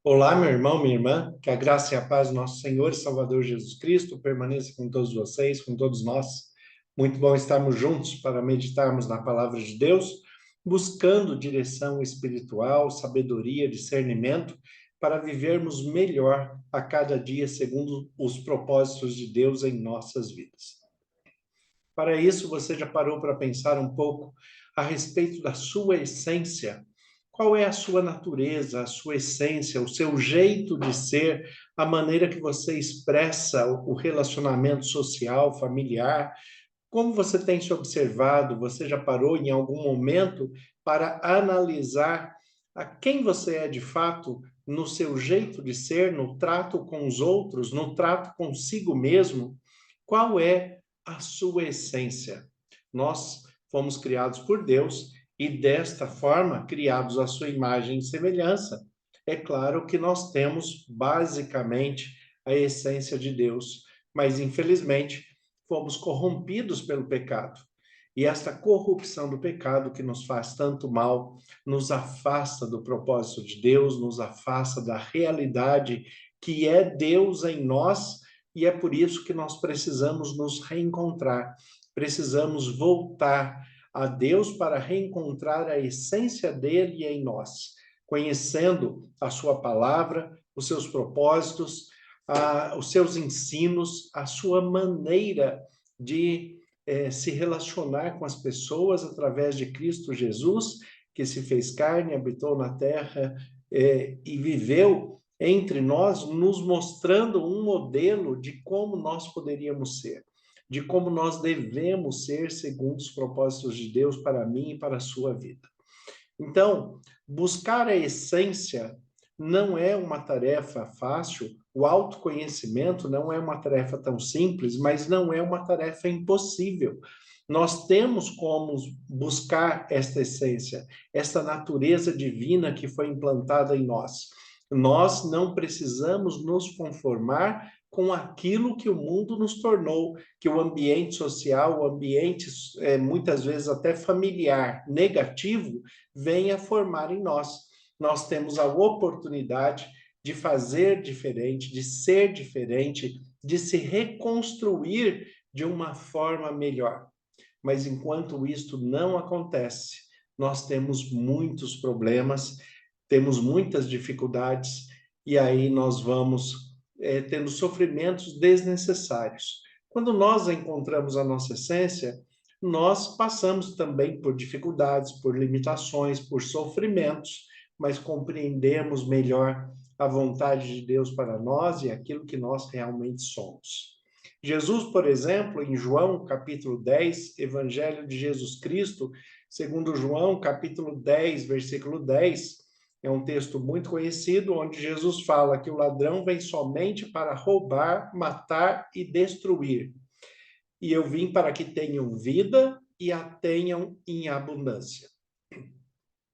Olá, meu irmão, minha irmã, que a graça e a paz do nosso Senhor e Salvador Jesus Cristo permaneça com todos vocês, com todos nós. Muito bom estarmos juntos para meditarmos na palavra de Deus, buscando direção espiritual, sabedoria, discernimento, para vivermos melhor a cada dia segundo os propósitos de Deus em nossas vidas. Para isso, você já parou para pensar um pouco a respeito da sua essência? Qual é a sua natureza, a sua essência, o seu jeito de ser, a maneira que você expressa o relacionamento social, familiar? Como você tem se observado? Você já parou em algum momento para analisar a quem você é de fato no seu jeito de ser, no trato com os outros, no trato consigo mesmo? Qual é a sua essência? Nós fomos criados por Deus e, desta forma, criados à sua imagem e semelhança. É claro que nós temos, basicamente, a essência de Deus, mas, infelizmente, fomos corrompidos pelo pecado. E esta corrupção do pecado que nos faz tanto mal, nos afasta do propósito de Deus, nos afasta da realidade que é Deus em nós, e é por isso que nós precisamos nos reencontrar, precisamos voltar a Deus para reencontrar a essência dele em nós, conhecendo a sua palavra, os seus propósitos, os seus ensinos, a sua maneira de se relacionar com as pessoas através de Cristo Jesus, que se fez carne, habitou na terra e viveu entre nós, nos mostrando um modelo de como nós poderíamos ser, de como nós devemos ser segundo os propósitos de Deus para mim e para a sua vida. Então, buscar a essência não é uma tarefa fácil, o autoconhecimento não é uma tarefa tão simples, mas não é uma tarefa impossível. Nós temos como buscar esta essência, esta natureza divina que foi implantada em nós. Nós não precisamos nos conformar com aquilo que o mundo nos tornou, que o ambiente social, o ambiente muitas vezes até familiar, negativo, venha formar em nós. Nós temos a oportunidade de fazer diferente, de ser diferente, de se reconstruir de uma forma melhor. Mas enquanto isto não acontece, nós temos muitos problemas, temos muitas dificuldades, e aí nós vamos tendo sofrimentos desnecessários. Quando nós encontramos a nossa essência, nós passamos também por dificuldades, por limitações, por sofrimentos, mas compreendemos melhor a vontade de Deus para nós e aquilo que nós realmente somos. Jesus, por exemplo, em João, capítulo 10, Evangelho de Jesus Cristo, segundo João, capítulo 10, versículo 10, é um texto muito conhecido, onde Jesus fala que o ladrão vem somente para roubar, matar e destruir. E eu vim para que tenham vida e a tenham em abundância.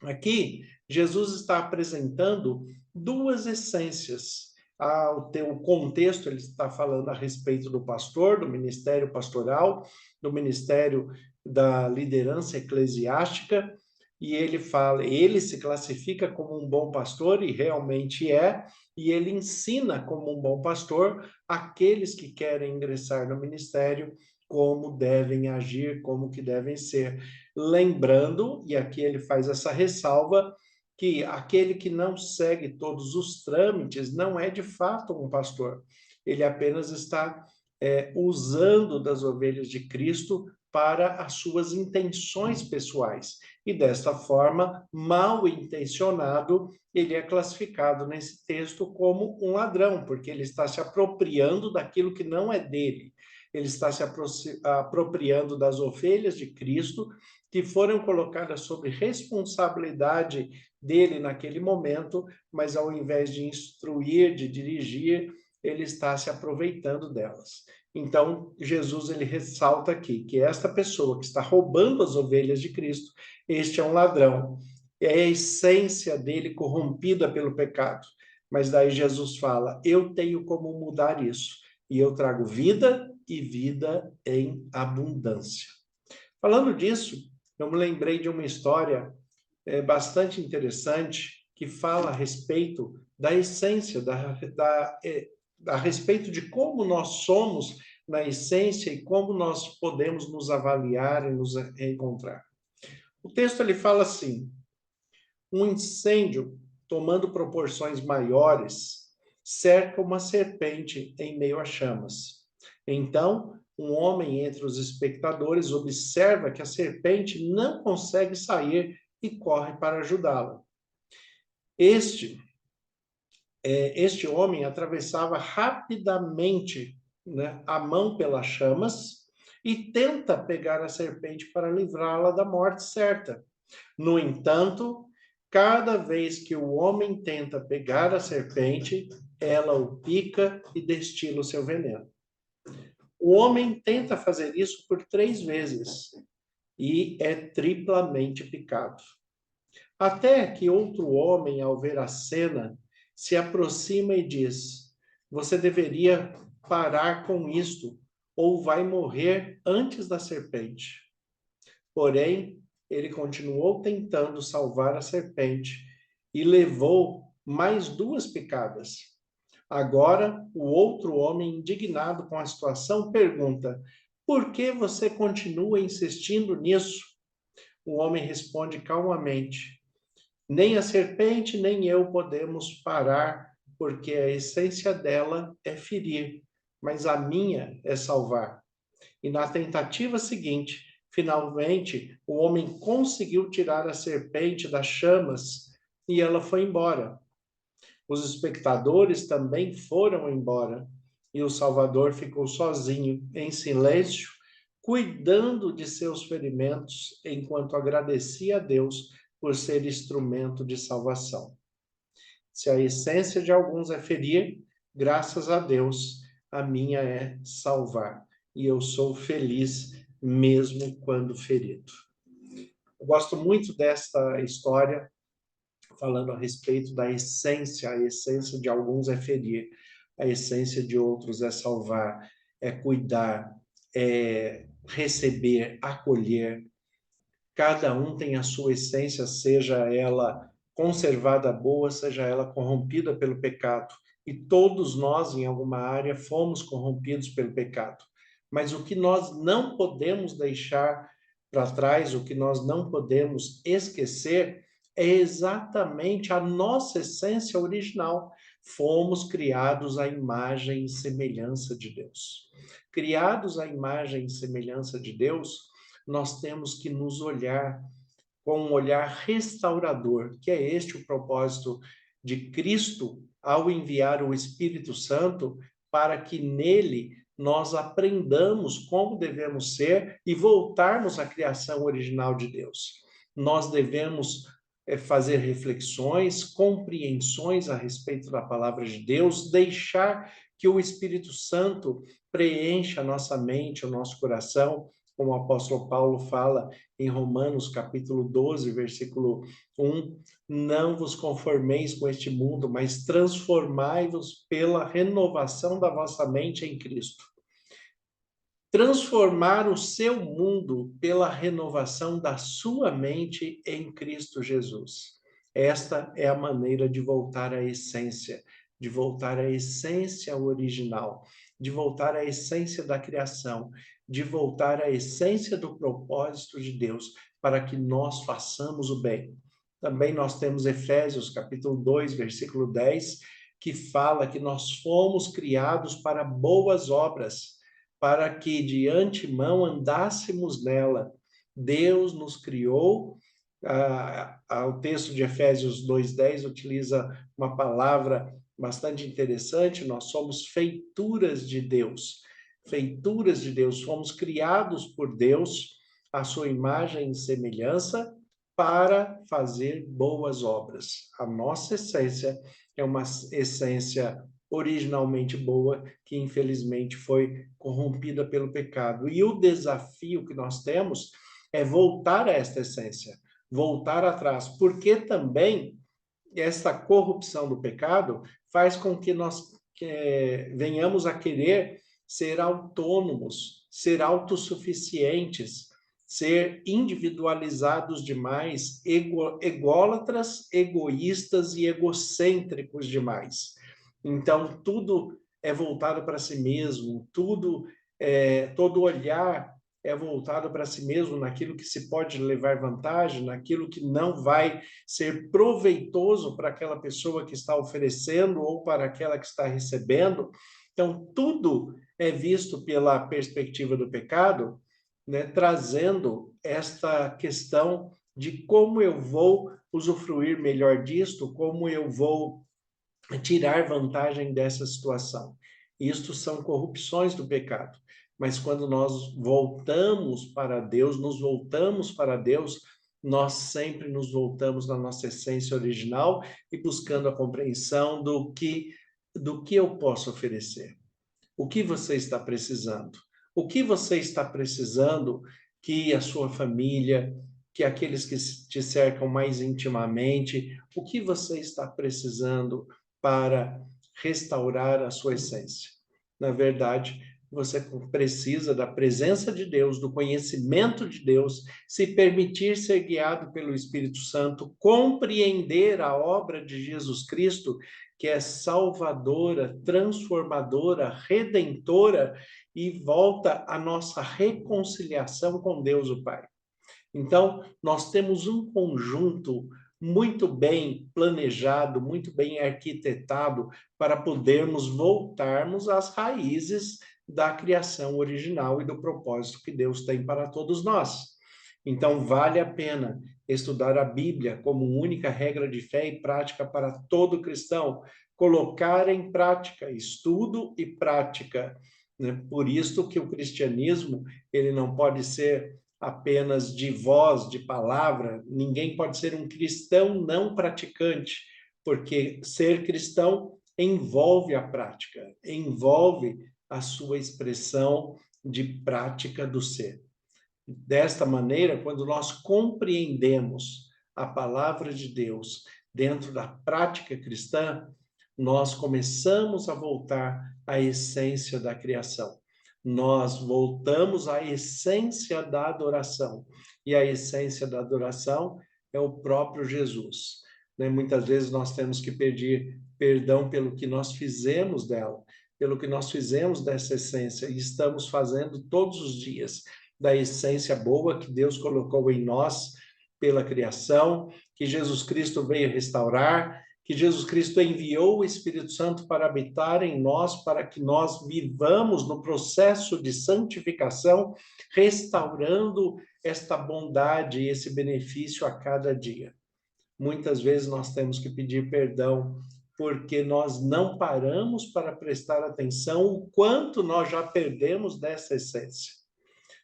Aqui, Jesus está apresentando duas essências. O contexto, ele está falando a respeito do pastor, do ministério pastoral, do ministério da liderança eclesiástica, e ele fala, ele se classifica como um bom pastor, e realmente é, e ele ensina como um bom pastor aqueles que querem ingressar no ministério, como devem agir, como que devem ser. Lembrando, e aqui ele faz essa ressalva, que aquele que não segue todos os trâmites não é de fato um pastor. Ele apenas está usando das ovelhas de Cristo para as suas intenções pessoais. E desta forma, mal intencionado, ele é classificado nesse texto como um ladrão, porque ele está se apropriando daquilo que não é dele. Ele está se apropriando das ovelhas de Cristo, que foram colocadas sob responsabilidade dele naquele momento, mas ao invés de instruir, de dirigir, ele está se aproveitando delas. Então, Jesus ele ressalta aqui que esta pessoa que está roubando as ovelhas de Cristo, este é um ladrão. É a essência dele corrompida pelo pecado. Mas daí Jesus fala: eu tenho como mudar isso, e eu trago vida e vida em abundância. Falando disso, eu me lembrei de uma história bastante interessante, que fala a respeito da essência, a respeito de como nós somos na essência e como nós podemos nos avaliar e nos encontrar. O texto ele fala assim: um incêndio tomando proporções maiores cerca uma serpente em meio a chamas. Então, um homem entre os espectadores observa que a serpente não consegue sair e corre para ajudá-la. Este homem atravessava rapidamente, né, a mão pelas chamas e tenta pegar a serpente para livrá-la da morte certa. No entanto, cada vez que o homem tenta pegar a serpente, ela o pica e destila o seu veneno. O homem tenta fazer isso por 3 vezes e é triplamente picado. Até que outro homem, ao ver a cena, se aproxima e diz: você deveria parar com isto, ou vai morrer antes da serpente. Porém, ele continuou tentando salvar a serpente e levou mais 2 picadas. Agora, o outro homem, indignado com a situação, pergunta: por que você continua insistindo nisso? O homem responde calmamente: nem a serpente nem eu podemos parar, porque a essência dela é ferir, mas a minha é salvar. E na tentativa seguinte, finalmente, o homem conseguiu tirar a serpente das chamas e ela foi embora. Os espectadores também foram embora e o Salvador ficou sozinho, em silêncio, cuidando de seus ferimentos, enquanto agradecia a Deus por ser instrumento de salvação. Se a essência de alguns é ferir, graças a Deus, a minha é salvar. E eu sou feliz mesmo quando ferido. Eu gosto muito desta história, falando a respeito da essência. A essência de alguns é ferir, a essência de outros é salvar, é cuidar, é receber, acolher. Cada um tem a sua essência, seja ela conservada boa, seja ela corrompida pelo pecado. E todos nós, em alguma área, fomos corrompidos pelo pecado. Mas o que nós não podemos deixar para trás, o que nós não podemos esquecer, é exatamente a nossa essência original. Fomos criados à imagem e semelhança de Deus. Criados à imagem e semelhança de Deus, nós temos que nos olhar com um olhar restaurador, que é este o propósito de Cristo ao enviar o Espírito Santo, para que nele nós aprendamos como devemos ser e voltarmos à criação original de Deus. Nós devemos fazer reflexões, compreensões a respeito da palavra de Deus, deixar que o Espírito Santo preencha a nossa mente, o nosso coração, como o apóstolo Paulo fala em Romanos, capítulo 12, versículo 1, não vos conformeis com este mundo, mas transformai-vos pela renovação da vossa mente em Cristo. Transformar o seu mundo pela renovação da sua mente em Cristo Jesus. Esta é a maneira de voltar à essência, de voltar à essência original, de voltar à essência da criação, de voltar à essência do propósito de Deus, para que nós façamos o bem. Também nós temos Efésios, capítulo 2, versículo 10, que fala que nós fomos criados para boas obras, para que de antemão andássemos nela. Deus nos criou. O texto de Efésios 2:10 utiliza uma palavra bastante interessante: nós somos feituras de Deus. Feituras de Deus, fomos criados por Deus, à sua imagem e semelhança, para fazer boas obras. A nossa essência é uma essência originalmente boa, que infelizmente foi corrompida pelo pecado. E o desafio que nós temos é voltar a esta essência, voltar atrás, porque também essa corrupção do pecado faz com que nós venhamos a querer ser autônomos, ser autossuficientes, ser individualizados demais, ególatras, egoístas e egocêntricos demais. Então, tudo é voltado para si mesmo, todo olhar é voltado para si mesmo naquilo que se pode levar vantagem, naquilo que não vai ser proveitoso para aquela pessoa que está oferecendo ou para aquela que está recebendo. Então, tudo é visto pela perspectiva do pecado, né, trazendo esta questão de como eu vou usufruir melhor disto, como eu vou tirar vantagem dessa situação. Isto são corrupções do pecado. Mas quando nós voltamos para Deus, nos voltamos para Deus, nós sempre nos voltamos na nossa essência original e buscando a compreensão do que eu posso oferecer. O que você está precisando? O que você está precisando que a sua família, que aqueles que te cercam mais intimamente, o que você está precisando para restaurar a sua essência? Na verdade, você precisa da presença de Deus, do conhecimento de Deus, se permitir ser guiado pelo Espírito Santo, compreender a obra de Jesus Cristo, que é salvadora, transformadora, redentora e volta a nossa reconciliação com Deus o Pai. Então, nós temos um conjunto muito bem planejado, muito bem arquitetado para podermos voltarmos às raízes da criação original e do propósito que Deus tem para todos nós. Então, vale a pena estudar a Bíblia como única regra de fé e prática para todo cristão, colocar em prática, estudo e prática, né? Por isso que o cristianismo, ele não pode ser apenas de voz, de palavra, ninguém pode ser um cristão não praticante, porque ser cristão envolve a prática, envolve a sua expressão de prática do ser. Desta maneira, quando nós compreendemos a palavra de Deus dentro da prática cristã, nós começamos a voltar à essência da criação. Nós voltamos à essência da adoração. E a essência da adoração é o próprio Jesus. Né? Muitas vezes nós temos que pedir perdão pelo que nós fizemos dela, pelo que nós fizemos dessa essência, e estamos fazendo todos os dias da essência boa que Deus colocou em nós pela criação, que Jesus Cristo veio restaurar, que Jesus Cristo enviou o Espírito Santo para habitar em nós, para que nós vivamos no processo de santificação, restaurando esta bondade e esse benefício a cada dia. Muitas vezes nós temos que pedir perdão porque nós não paramos para prestar atenção o quanto nós já perdemos dessa essência.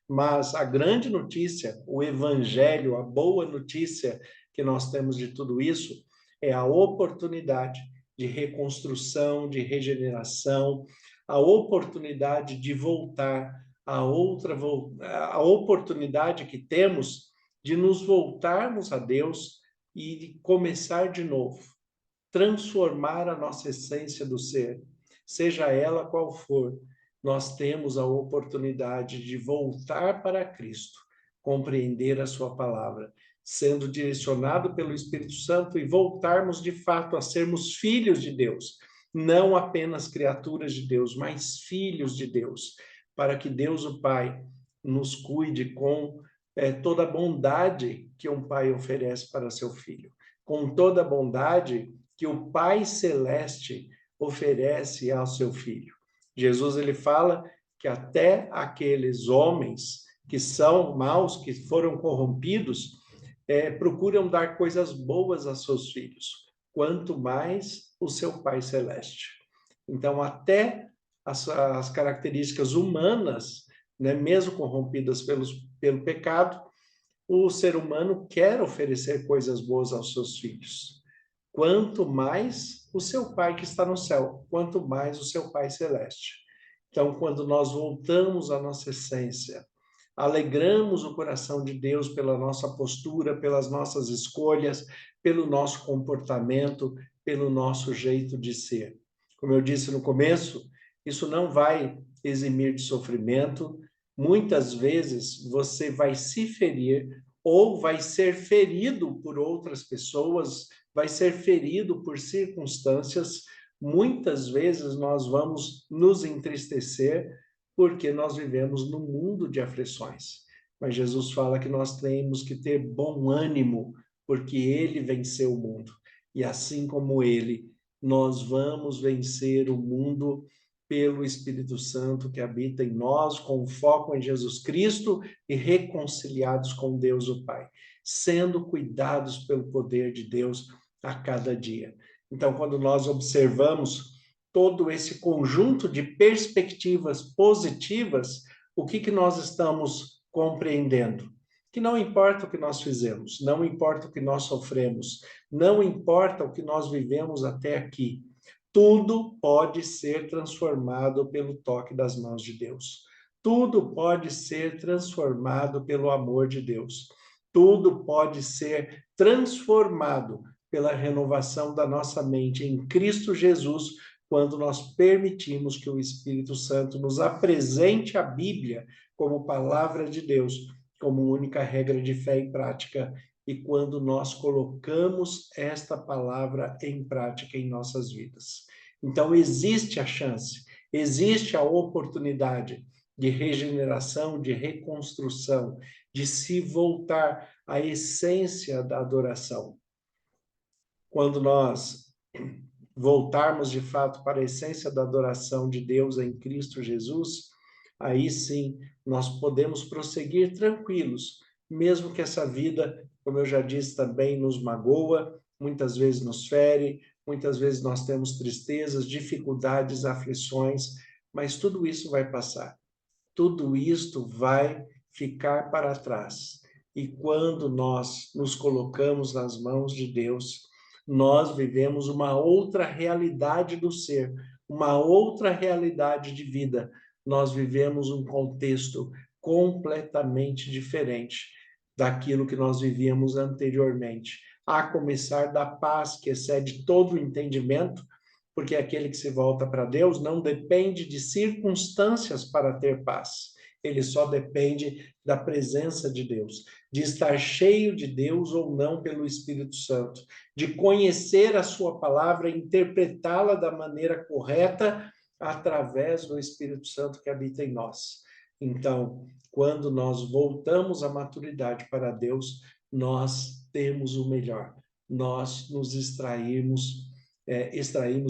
Mas a grande notícia, o evangelho, a boa notícia que nós temos de tudo isso é a oportunidade de reconstrução, de regeneração, a oportunidade de voltar a oportunidade que temos de nos voltarmos a Deus e de começar de novo, transformar a nossa essência do ser, seja ela qual for. Nós temos a oportunidade de voltar para Cristo, compreender a sua palavra, sendo direcionado pelo Espírito Santo e voltarmos de fato a sermos filhos de Deus, não apenas criaturas de Deus, mas filhos de Deus, para que Deus o Pai nos cuide com toda a bondade que um pai oferece para seu filho, com toda a bondade que o Pai Celeste oferece ao seu filho. Jesus, ele fala que até aqueles homens que são maus, que foram corrompidos, procuram dar coisas boas a seus filhos, quanto mais o seu Pai Celeste. Então, até as características humanas, né, mesmo corrompidas pelo pecado, o ser humano quer oferecer coisas boas aos seus filhos. Quanto mais o seu Pai que está no céu, quanto mais o seu Pai Celeste. Então, quando nós voltamos à nossa essência, alegramos o coração de Deus pela nossa postura, pelas nossas escolhas, pelo nosso comportamento, pelo nosso jeito de ser. Como eu disse no começo, isso não vai eximir de sofrimento, muitas vezes você vai se ferir ou vai ser ferido por outras pessoas, vai ser ferido por circunstâncias. Muitas vezes nós vamos nos entristecer porque nós vivemos num mundo de aflições. Mas Jesus fala que nós temos que ter bom ânimo, porque ele venceu o mundo. E assim como ele, nós vamos vencer o mundo pelo Espírito Santo que habita em nós, com foco em Jesus Cristo e reconciliados com Deus o Pai, sendo cuidados pelo poder de Deus a cada dia. Então, quando nós observamos todo esse conjunto de perspectivas positivas, o que nós estamos compreendendo? Que não importa o que nós fizemos, não importa o que nós sofremos, não importa o que nós vivemos até aqui, tudo pode ser transformado pelo toque das mãos de Deus. Tudo pode ser transformado pelo amor de Deus. Tudo pode ser transformado pela renovação da nossa mente em Cristo Jesus, quando nós permitimos que o Espírito Santo nos apresente a Bíblia como palavra de Deus, como única regra de fé e prática, e quando nós colocamos esta palavra em prática em nossas vidas. Então, existe a chance, existe a oportunidade de regeneração, de reconstrução, de se voltar à essência da adoração. Quando nós voltarmos de fato para a essência da adoração de Deus em Cristo Jesus, aí sim nós podemos prosseguir tranquilos, mesmo que essa vida, como eu já disse, também nos magoa, muitas vezes nos fere, muitas vezes nós temos tristezas, dificuldades, aflições, mas tudo isso vai passar. Tudo isto vai ficar para trás. E quando nós nos colocamos nas mãos de Deus, nós vivemos uma outra realidade do ser, uma outra realidade de vida. Nós vivemos um contexto completamente diferente daquilo que nós vivíamos anteriormente. A começar da paz que excede todo o entendimento, porque aquele que se volta para Deus não depende de circunstâncias para ter paz. Ele só depende da presença de Deus, de estar cheio de Deus ou não pelo Espírito Santo, de conhecer a sua palavra e interpretá-la da maneira correta através do Espírito Santo que habita em nós. Então, quando nós voltamos à maturidade para Deus, nós temos o melhor. Nós nos extraímos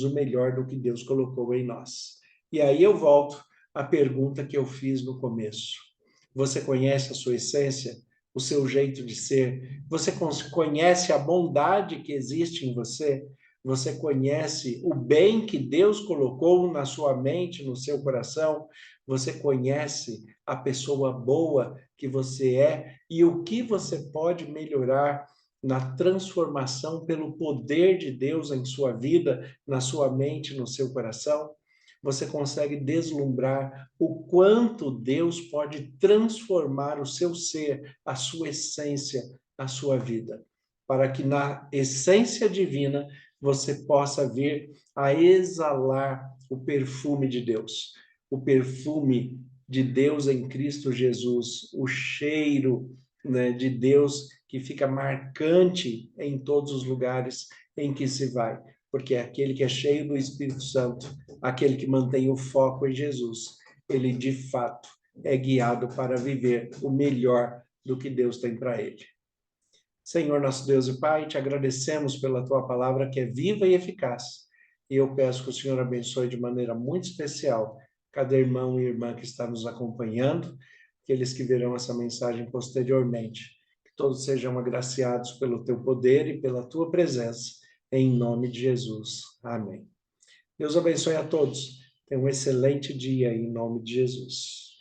o melhor do que Deus colocou em nós. E aí eu volto à pergunta que eu fiz no começo. Você conhece a sua essência, o seu jeito de ser? Você conhece a bondade que existe em você? Você conhece o bem que Deus colocou na sua mente, no seu coração? Você conhece a pessoa boa que você é e o que você pode melhorar na transformação pelo poder de Deus em sua vida, na sua mente, no seu coração? Você consegue deslumbrar o quanto Deus pode transformar o seu ser, a sua essência, a sua vida, para que na essência divina você possa vir a exalar o perfume de Deus, o perfume de Deus em Cristo Jesus, o cheiro, né, de Deus que fica marcante em todos os lugares em que se vai, porque é aquele que é cheio do Espírito Santo, aquele que mantém o foco em Jesus, ele de fato é guiado para viver o melhor do que Deus tem para ele. Senhor, nosso Deus e Pai, te agradecemos pela tua palavra que é viva e eficaz. E eu peço que o Senhor abençoe de maneira muito especial cada irmão e irmã que está nos acompanhando, aqueles que verão essa mensagem posteriormente. Que todos sejam agraciados pelo teu poder e pela tua presença, em nome de Jesus. Amém. Deus abençoe a todos. Tenha um excelente dia em nome de Jesus.